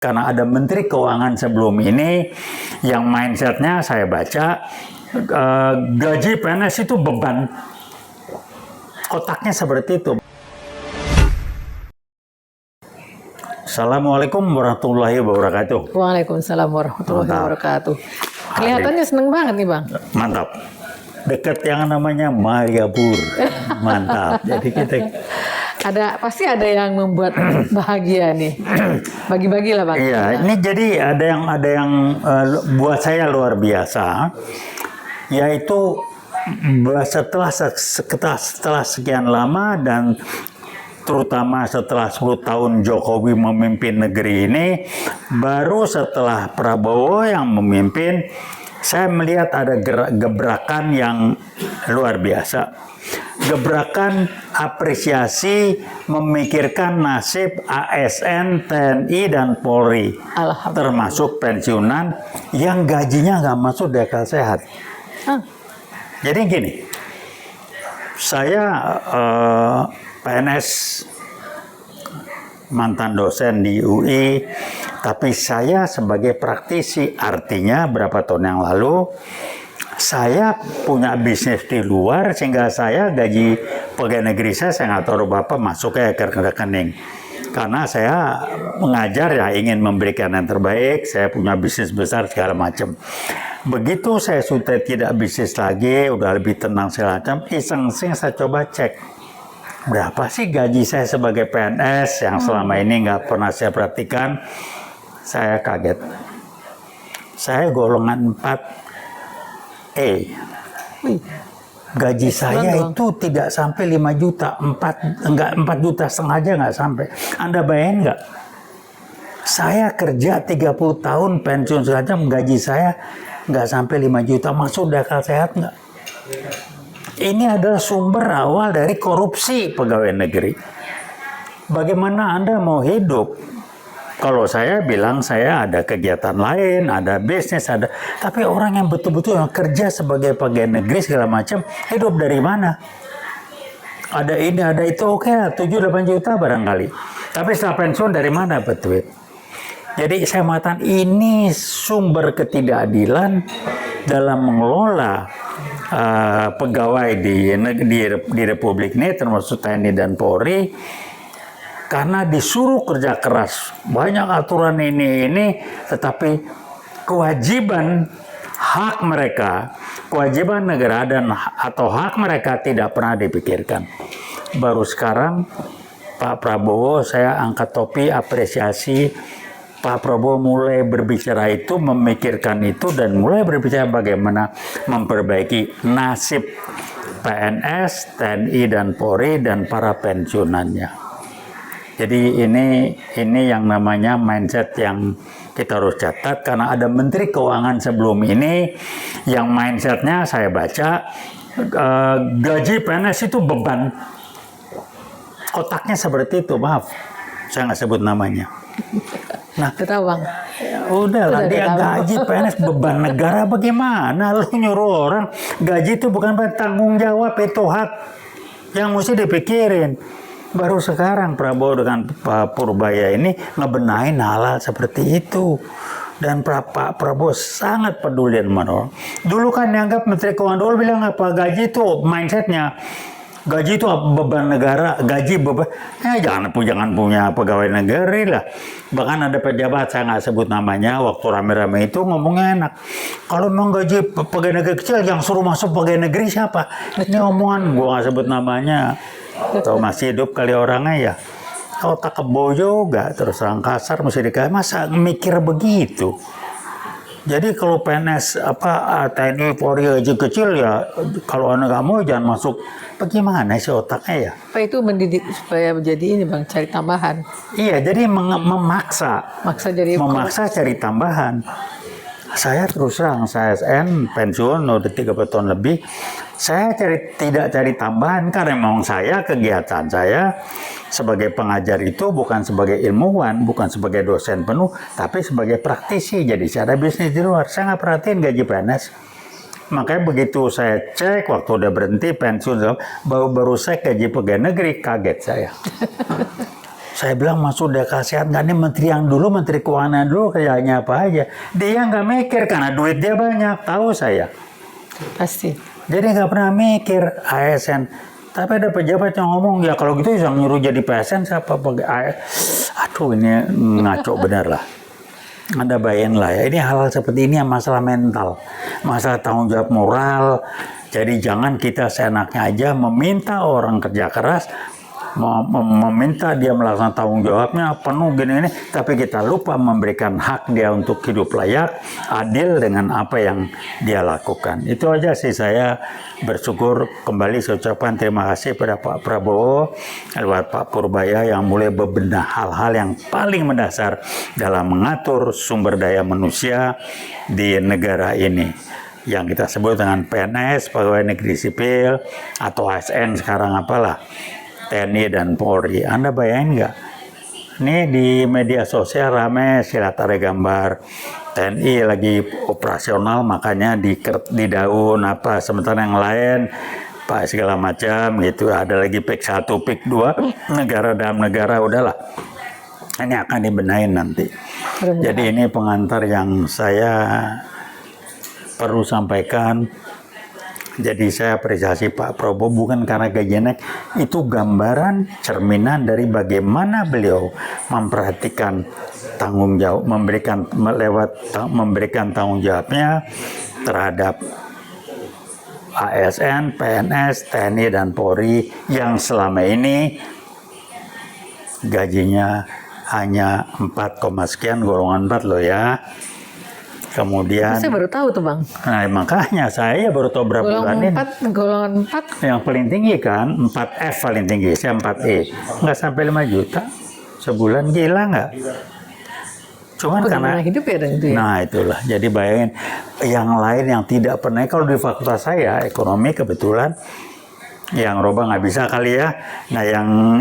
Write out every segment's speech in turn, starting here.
Karena ada Menteri Keuangan sebelum ini yang mindsetnya saya baca gaji PNS itu beban. Otaknya seperti itu. Assalamualaikum warahmatullahi wabarakatuh. Waalaikumsalam warahmatullahi wabarakatuh. Kelihatannya seneng banget nih Bang. Mantap. Dekat yang namanya Mayapur. Mantap. Jadi kita Pasti ada yang membuat bahagia nih. Bagi-bagi lah Bang. Iya, ini jadi ada yang buat saya luar biasa, yaitu setelah sekian lama dan terutama setelah 10 tahun Jokowi memimpin negeri ini, baru setelah Prabowo yang memimpin, saya melihat ada gebrakan yang luar biasa. Gebrakan apresiasi memikirkan nasib ASN, TNI, dan Polri, termasuk pensiunan yang gajinya nggak masuk di akal sehat. Jadi gini, saya PNS, mantan dosen di UI, tapi saya sebagai praktisi, artinya berapa tahun yang lalu saya punya bisnis di luar, sehingga saya gaji pegawai negeri saya nggak tahu berapa masuknya ke rekening. Karena saya mengajar ya ingin memberikan yang terbaik, saya punya bisnis besar segala macam. Begitu saya sudah tidak bisnis lagi, udah lebih tenang segala macam, iseng-iseng saya coba cek. Berapa sih gaji saya sebagai PNS yang selama ini nggak pernah saya perhatikan. Saya kaget. Saya golongan 4 gaji saya itu tidak sampai 5 juta, 4 juta setengah aja nggak sampai. Anda bayangin nggak? Saya kerja 30 tahun pensiun saja, gaji saya nggak sampai 5 juta, masuk di akal sehat nggak? Ini adalah sumber awal dari korupsi pegawai negeri. Bagaimana Anda mau hidup? Kalau saya bilang saya ada kegiatan lain, ada bisnis, tapi orang yang betul-betul yang kerja sebagai pegawai negeri segala macam, hidup dari mana? Ada ini, ada itu, oke, 7-8 juta barangkali. Tapi setelah pensiun dari mana betul? Jadi saya mengatakan ini sumber ketidakadilan dalam mengelola pegawai di Republik ini, termasuk TNI dan Polri. Karena disuruh kerja keras, banyak aturan ini, tetapi kewajiban hak mereka, kewajiban negara atau hak mereka tidak pernah dipikirkan. Baru sekarang Pak Prabowo, saya angkat topi apresiasi, Pak Prabowo mulai berbicara itu, memikirkan itu, dan mulai berbicara bagaimana memperbaiki nasib PNS, TNI, dan Polri, dan para pensiunannya. Jadi ini yang namanya mindset yang kita harus catat, karena ada Menteri Keuangan sebelum ini yang mindsetnya saya baca gaji PNS itu beban. Otaknya seperti itu, maaf saya nggak sebut namanya. Nah, kita Bang. Udahlah, dia gaji PNS beban negara bagaimana? Lu nyuruh orang, gaji itu bukan tanggung jawab, itu hak yang mesti dipikirin. Baru sekarang Prabowo dengan Pak Purbaya ini ngebenahin hal seperti itu. Dan Pak Prabowo sangat peduli sama orang. Dulu kan dianggap Menteri Keuangan dulu bilang apa, gaji itu mindsetnya. Gaji itu beban negara, gaji beban. Jangan punya pegawai negeri lah. Bahkan ada pejabat, saya nggak sebut namanya, waktu rame-rame itu ngomongnya enak. Kalau mau gaji pegawai negeri kecil, yang suruh masuk pegawai negeri siapa? Ini omongan, gue nggak sebut namanya. Atau masih hidup kali orangnya ya. Otak kebo juga, terus terang kasar mesti dikasih. Masa mikir begitu? Jadi kalau PNS TNI Polri gaji kecil ya, kalau Anda nggak mau jangan masuk. Bagaimana sih otaknya ya? Apa itu mendidik supaya menjadi ini Bang, cari tambahan? Iya, jadi memaksa cari tambahan. Saya terus terang, saya ASN pensiun udah 30 tahun lebih. Saya tidak cari tambahan karena memang kegiatan saya sebagai pengajar itu bukan sebagai ilmuwan, bukan sebagai dosen penuh, tapi sebagai praktisi. Jadi saya ada bisnis di luar. Saya nggak perhatiin gaji PNS. Makanya begitu saya cek waktu udah berhenti pensiun, baru saya gaji pegawai negeri, kaget saya. Saya bilang masuk udah kasihan nggak nih menteri yang dulu, menteri keuangan dulu kerjanya apa aja. Dia nggak mikir karena duit dia banyak, tahu saya. Pasti. Jadi nggak pernah mikir ASN. Tapi ada pejabat yang ngomong, ya kalau gitu yang nyuruh jadi PSN siapa pakai ASN. Aduh ini ngaco bener lah. Anda bayangin lah ya, ini hal-hal seperti ini yang masalah mental. Masalah tanggung jawab moral. Jadi jangan kita seenaknya aja meminta orang kerja keras, meminta dia melakukan tanggung jawabnya penuh gini-gini, tapi kita lupa memberikan hak dia untuk hidup layak, adil dengan apa yang dia lakukan. Itu aja sih, saya bersyukur kembali saya ucapkan terima kasih pada Pak Prabowo lewat Pak Purbaya yang mulai bebenah hal-hal yang paling mendasar dalam mengatur sumber daya manusia di negara ini, yang kita sebut dengan PNS, pegawai negeri sipil, atau ASN sekarang apalah, TNI dan Polri. Anda bayangin nggak? Ini di media sosial rame, silat ada gambar TNI lagi operasional, makanya di daun apa, sementara yang lain Pak segala macam gitu. Ada lagi PIK 1, PIK 2, negara dalam negara, udahlah. Ini akan dibenahin nanti. Jadi ini pengantar yang saya perlu sampaikan. Jadi saya apresiasi Pak Prabowo bukan karena gajinya naik, itu gambaran cerminan dari bagaimana beliau memperhatikan tanggung jawab, memberikan tanggung jawabnya terhadap ASN, PNS, TNI dan Polri yang selama ini gajinya hanya 4, sekian golongan 4 loh ya. Kemudian saya baru tahu tuh Bang. Nah makanya saya baru tahu berapa bulan ini. Golongan 4. Yang paling tinggi kan 4F paling tinggi, saya 4E. Nggak sampai 5 juta sebulan, gila nggak? Cuman karena hidup ya dan itu ya. Nah itulah, jadi bayangin yang lain yang tidak pernah, kalau di fakultas saya ekonomi kebetulan yang roba nggak bisa kali ya. Nah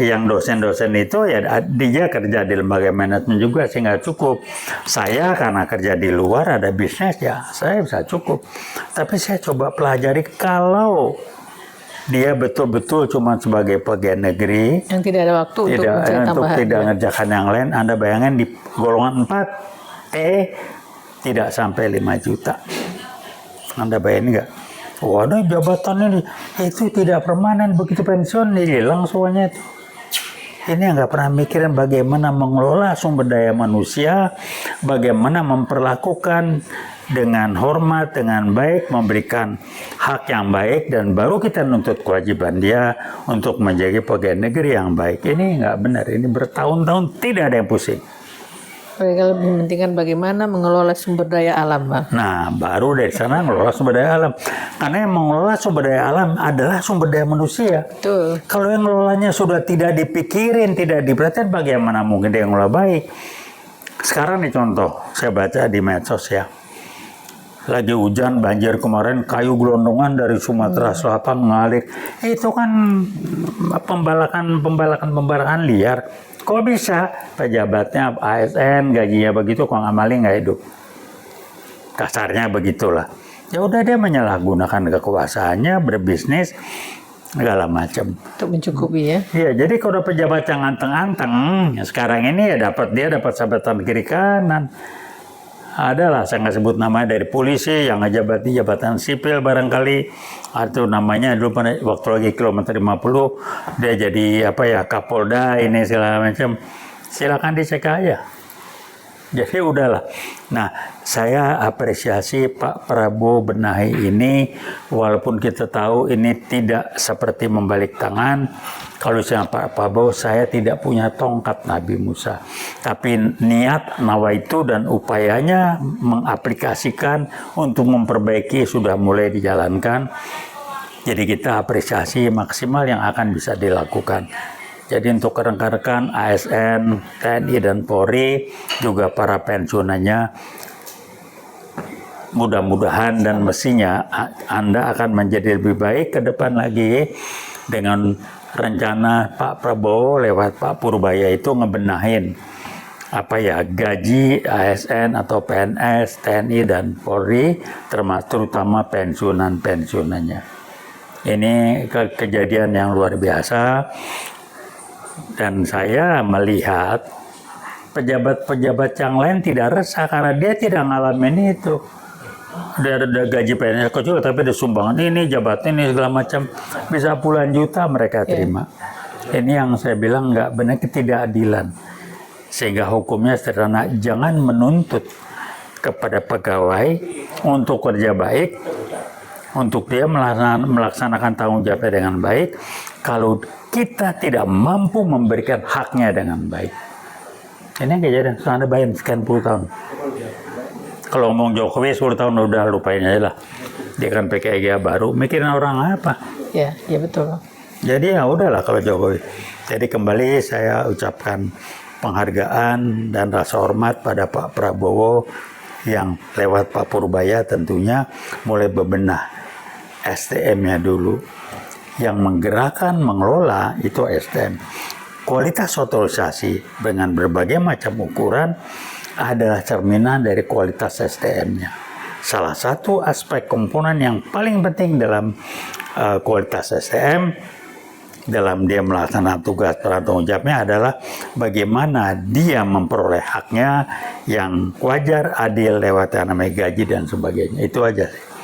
yang dosen-dosen itu ya dia kerja di lembaga manajemen juga sih nggak cukup. Saya karena kerja di luar ada bisnis ya saya bisa cukup. Tapi saya coba pelajari kalau dia betul-betul cuma sebagai pegawai negeri yang tidak ada waktu untuk tidak ngerjakan yang lain. Anda bayangin di golongan 4E tidak sampai 5 juta. Anda bayangin nggak? Waduh, jabatan ini itu tidak permanen, begitu pensiun hilang semuanya itu. Ini nggak pernah mikirin bagaimana mengelola sumber daya manusia, bagaimana memperlakukan dengan hormat, dengan baik, memberikan hak yang baik, dan baru kita nuntut kewajiban dia untuk menjadi pegawai negeri yang baik. Ini nggak benar, ini bertahun-tahun tidak ada yang pusing. Kalau mementingkan bagaimana mengelola sumber daya alam, Bang. Nah, baru dari sana mengelola sumber daya alam. Karena yang mengelola sumber daya alam adalah sumber daya manusia. Betul. Kalau yang mengelolanya sudah tidak dipikirin, tidak diperhatikan, bagaimana mungkin dia mengelola baik? Sekarang nih contoh, saya baca di medsos ya. Lagi hujan, banjir kemarin, kayu gelondongan dari Sumatera Selatan ngalir. Itu kan pembalakan liar. Kok bisa pejabatnya ASN gajinya begitu, kok ngamalin nggak hidup? Kasarnya begitulah. Ya udah dia menyalahgunakan kekuasaannya, berbisnis segala macam. Untuk mencukupi ya. Iya, jadi kalau pejabat yang anteng-anteng, ya sekarang ini ya dia dapat jabatan kiri kanan. Adalah saya nggak sebut namanya, dari polisi yang ngejabat di jabatan sipil barangkali, atau namanya dulu pada waktu lagi kilometer 50 dia jadi apa ya, Kapolda ini segala macam. Silakan dicek aja. Jadi udahlah. Nah, saya apresiasi Pak Prabowo benahi ini, walaupun kita tahu ini tidak seperti membalik tangan. Kalau saya Pak Prabowo, saya tidak punya tongkat Nabi Musa. Tapi niat, nawaitu, dan upayanya mengaplikasikan untuk memperbaiki sudah mulai dijalankan. Jadi kita apresiasi maksimal yang akan bisa dilakukan. Jadi untuk rekan-rekan ASN, TNI dan Polri, juga para pensiunannya, mudah-mudahan dan mestinya Anda akan menjadi lebih baik ke depan lagi dengan rencana Pak Prabowo lewat Pak Purbaya itu ngebenahin apa ya, gaji ASN atau PNS, TNI dan Polri, terutama pensiunannya. Ini kejadian yang luar biasa. Dan saya melihat pejabat-pejabat yang lain tidak resah karena dia tidak ngalamin itu. Ada gaji PNS kecil tapi ada sumbangan ini, jabatan ini segala macam, bisa puluhan juta mereka terima. Ini yang saya bilang nggak benar, ketidakadilan. Sehingga hukumnya sederhana, jangan menuntut kepada pegawai untuk kerja baik, untuk dia melaksanakan tanggung jawabnya dengan baik, kalau kita tidak mampu memberikan haknya dengan baik. Ini yang kejadian, ada bayar sekian puluh tahun. Kalau ngomong Jokowi 10 tahun udah lupain aja lah. Dia kan PKG baru, mikirin orang apa? Ya, ya betul. Jadi ya udahlah kalau Jokowi. Jadi kembali saya ucapkan penghargaan dan rasa hormat pada Pak Prabowo yang lewat Pak Purbaya tentunya mulai bebenah SDM-nya dulu. Yang menggerakkan, mengelola itu SDM. Kualitas otorisasi dengan berbagai macam ukuran adalah cerminan dari kualitas SDM-nya. Salah satu aspek komponen yang paling penting dalam kualitas SDM, dalam dia melaksanakan tugas peran tanggung jawabnya adalah bagaimana dia memperoleh haknya yang wajar, adil lewat yang namanya gaji dan sebagainya. Itu aja sih.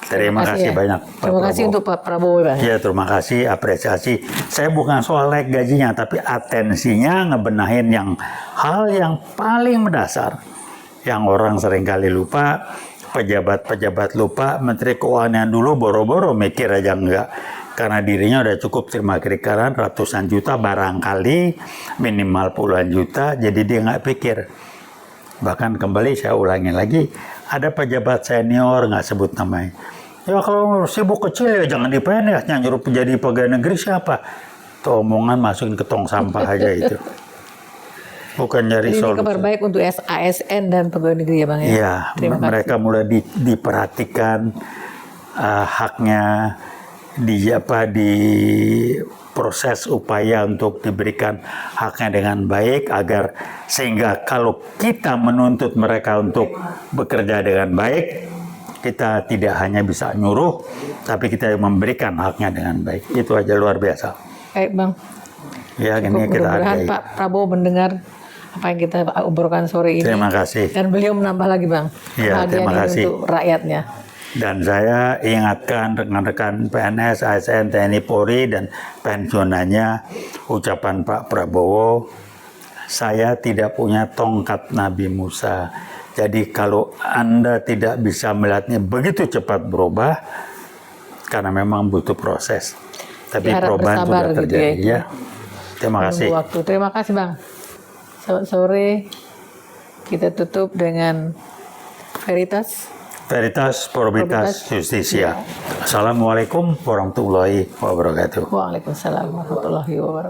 Terima kasih banyak Pak Terima kasih Prabowo. untuk Pak Prabowo Bang. Ya, terima kasih, apresiasi. Saya bukan soal naik gajinya, tapi atensinya ngebenahin yang hal yang paling mendasar. Yang orang seringkali lupa, pejabat-pejabat lupa, Menteri Keuangan dulu boro-boro mikir aja enggak. Karena dirinya udah cukup terima kirikan ratusan juta barangkali, minimal puluhan juta, jadi dia nggak pikir. Bahkan kembali saya ulangi lagi, ada pejabat senior nggak sebut namanya. Ya kalau sibuk kecil ya jangan di PNS, yang nyuruh jadi pegawai negeri siapa? Tuh omongan masukin ke tong sampah aja itu. Bukan nyari Ini solusi. kabar baik untuk ASN dan pegawai negeri ya Bang ya. Iya, Terima kasih. mereka mulai diperhatikan haknya, di proses upaya untuk diberikan haknya dengan baik agar sehingga kalau kita menuntut mereka untuk bekerja dengan baik, kita tidak hanya bisa nyuruh, tapi kita memberikan haknya dengan baik. Itu aja luar biasa. Baik Bang. Ya, ini kita Mudah-mudahan hargai. Pak Prabowo mendengar apa yang kita obrolkan sore ini. Terima kasih. Dan beliau menambah lagi Bang. Iya, Kebahagiaan terima ini kasih. untuk rakyatnya. Dan saya ingatkan rekan-rekan PNS, ASN, TNI, Polri, dan pensiunannya, ucapan Pak Prabowo, saya tidak punya tongkat Nabi Musa. Jadi kalau Anda tidak bisa melihatnya begitu cepat berubah, karena memang butuh proses. Tapi Ya, harap perubahan bersabar sudah gitu terjadi. ya. Ya. Terima kasih. Menunggu waktu. Terima kasih Bang. Selamat sore. Kita tutup dengan Veritas. Veritas Probitas Justitia. Assalamualaikum warahmatullahi wabarakatuh. Waalaikumsalam warahmatullahi wabarakatuh.